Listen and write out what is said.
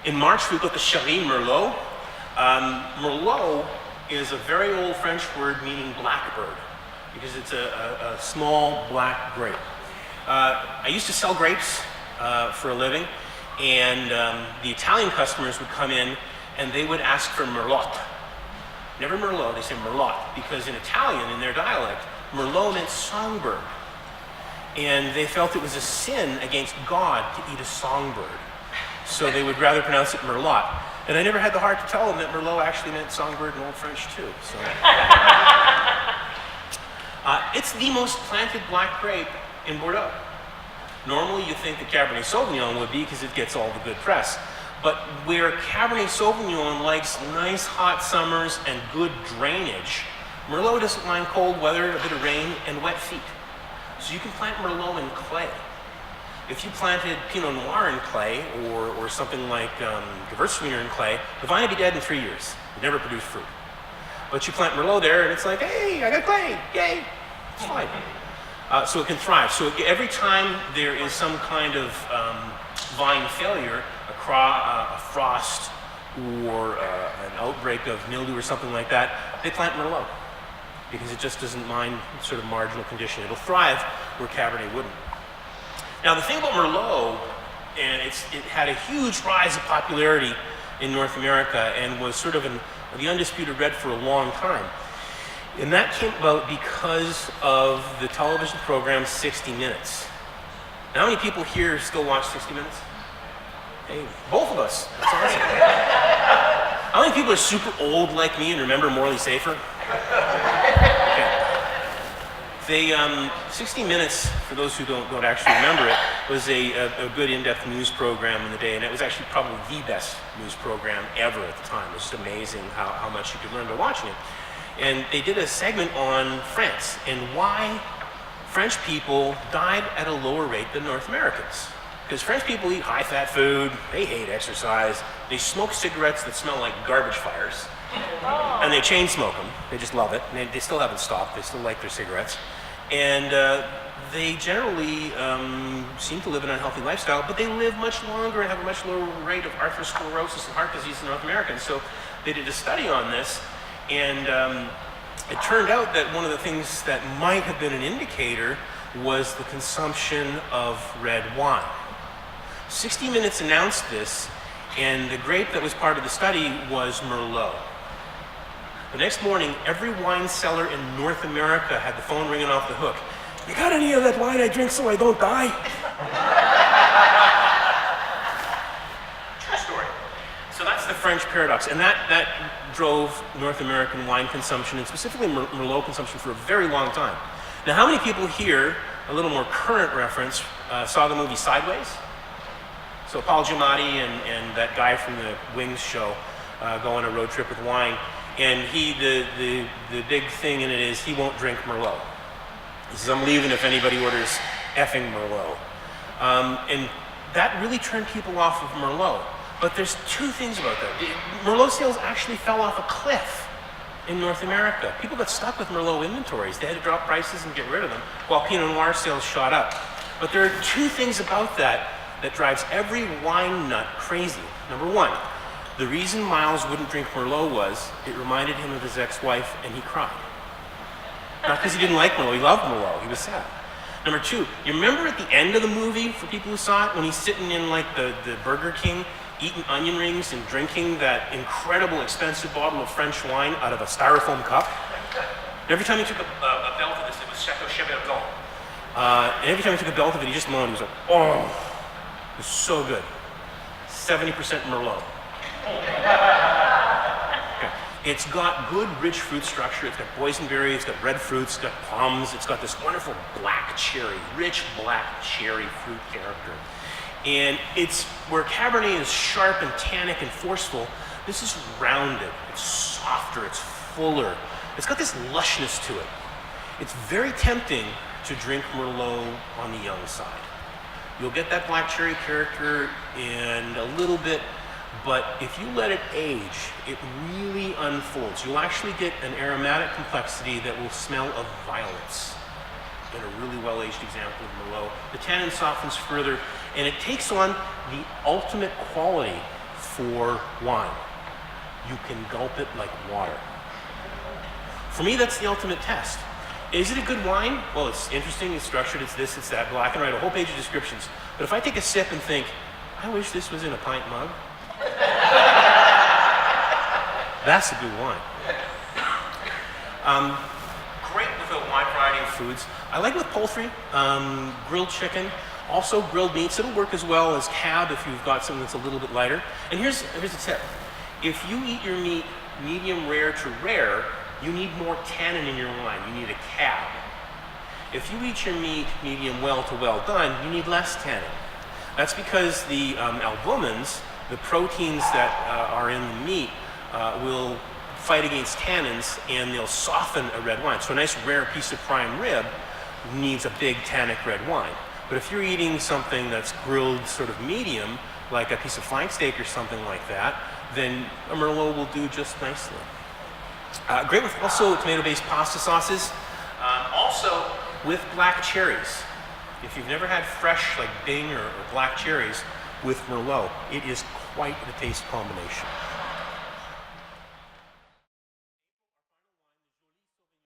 In March, we've got the Cherie Merlot. Merlot is a very old French word meaning blackbird, because it's a small black grape. I used to sell grapes for a living, and the Italian customers would come in and they would ask for Merlot. Never Merlot, they say Merlot, because in Italian, in their dialect, Merlot meant songbird. And they felt it was a sin against God to eat a songbird. So they would rather pronounce it Merlot. And I never had the heart to tell them that Merlot actually meant songbird in Old French too. So. It's the most planted black grape in Bordeaux. Normally you think that Cabernet Sauvignon would be because it gets all the good press. But where Cabernet Sauvignon likes nice hot summers and good drainage, Merlot doesn't mind cold weather, a bit of rain, and wet feet. So you can plant Merlot in clay. If you planted Pinot Noir in clay, or something like Gewürztraminer in clay, the vine would be dead in 3 years. It would never produce fruit. But you plant Merlot there, and it's like, hey, I got clay, yay, it's fine. So it can thrive. So every time there is some kind of vine failure, a frost, or an outbreak of mildew or something like that, they plant Merlot, because it just doesn't mind sort of marginal condition. It'll thrive where Cabernet wouldn't. Now the thing about Merlot, and it had a huge rise of popularity in North America and was sort of the undisputed red for a long time. And that came about because of the television program 60 Minutes. Now, how many people here still watch 60 Minutes? Hey, both of us. That's awesome. How many people are super old like me and remember Morley Safer? Okay. 60 Minutes, for those who don't actually remember it, was a good in-depth news program in the day, and it was actually probably the best news program ever at the time. It was just amazing how much you could learn by watching it. And they did a segment on France and why French people died at a lower rate than North Americans. Because French people eat high-fat food, they hate exercise, they smoke cigarettes that smell like garbage fires, and they chain smoke them. They just love it. And they still haven't stopped. They still like their cigarettes. And they generally seem to live an unhealthy lifestyle, but they live much longer and have a much lower rate of atherosclerosis and heart disease than North Americans. So they did a study on this, and it turned out that one of the things that might have been an indicator was the consumption of red wine. 60 Minutes announced this, and the grape that was part of the study was Merlot. The next morning, every wine cellar in North America had the phone ringing off the hook. You got any of that wine I drink so I don't die? True story. So that's the French paradox, and that drove North American wine consumption, and specifically Merlot consumption, for a very long time. Now, how many people here, a little more current reference, saw the movie Sideways? So Paul Giamatti and that guy from the Wings show go on a road trip with wine. And the big thing in it is he won't drink Merlot. He says, I'm leaving if anybody orders effing Merlot. And that really turned people off of Merlot. But there's two things about that. Merlot sales actually fell off a cliff in North America. People got stuck with Merlot inventories. They had to drop prices and get rid of them, while Pinot Noir sales shot up. But there are two things about that drives every wine nut crazy. Number one, the reason Miles wouldn't drink Merlot was it reminded him of his ex-wife, and he cried. Not because he didn't like Merlot, he loved Merlot, he was sad. Number two, you remember at the end of the movie, for people who saw it, when he's sitting in like the Burger King, eating onion rings and drinking that incredible expensive bottle of French wine out of a styrofoam cup? And every time he took a belt of this, it was Chateau Cheverton. And every time he took a belt of it, he just moaned. He was like, oh, it was so good. 70% Merlot. Okay. It's got good, rich fruit structure. It's got boysenberry, it's got red fruits, it's got plums, it's got this wonderful black cherry, rich black cherry fruit character. And it's where Cabernet is sharp and tannic and forceful. This is rounded, it's softer, it's fuller. It's got this lushness to it. It's very tempting to drink Merlot on the young side. You'll get that black cherry character and a little bit, but if you let it age, it really unfolds. You'll actually get an aromatic complexity that will smell of violets in a really well-aged example of Merlot. The tannin softens further, and it takes on the ultimate quality for wine. You can gulp it like water. For me, that's the ultimate test. Is it a good wine? Well, it's interesting, it's structured, it's this, it's that, black and white, a whole page of descriptions. But if I take a sip and think, I wish this was in a pint mug, that's a good wine. Great with a wide variety of foods. I like with poultry, grilled chicken, also grilled meats. It'll work as well as cab if you've got something that's a little bit lighter. And here's a tip. If you eat your meat medium rare to rare, you need more tannin in your wine. You need a cab. If you eat your meat medium well to well done, you need less tannin. That's because the albumins, the proteins that are in the meat, will fight against tannins and they'll soften a red wine. So a nice rare piece of prime rib needs a big tannic red wine. But if you're eating something that's grilled sort of medium, like a piece of flank steak or something like that, then a Merlot will do just nicely. Great with also tomato-based pasta sauces. Also with black cherries. If you've never had fresh like Bing or black cherries with Merlot, it is quite the taste combination.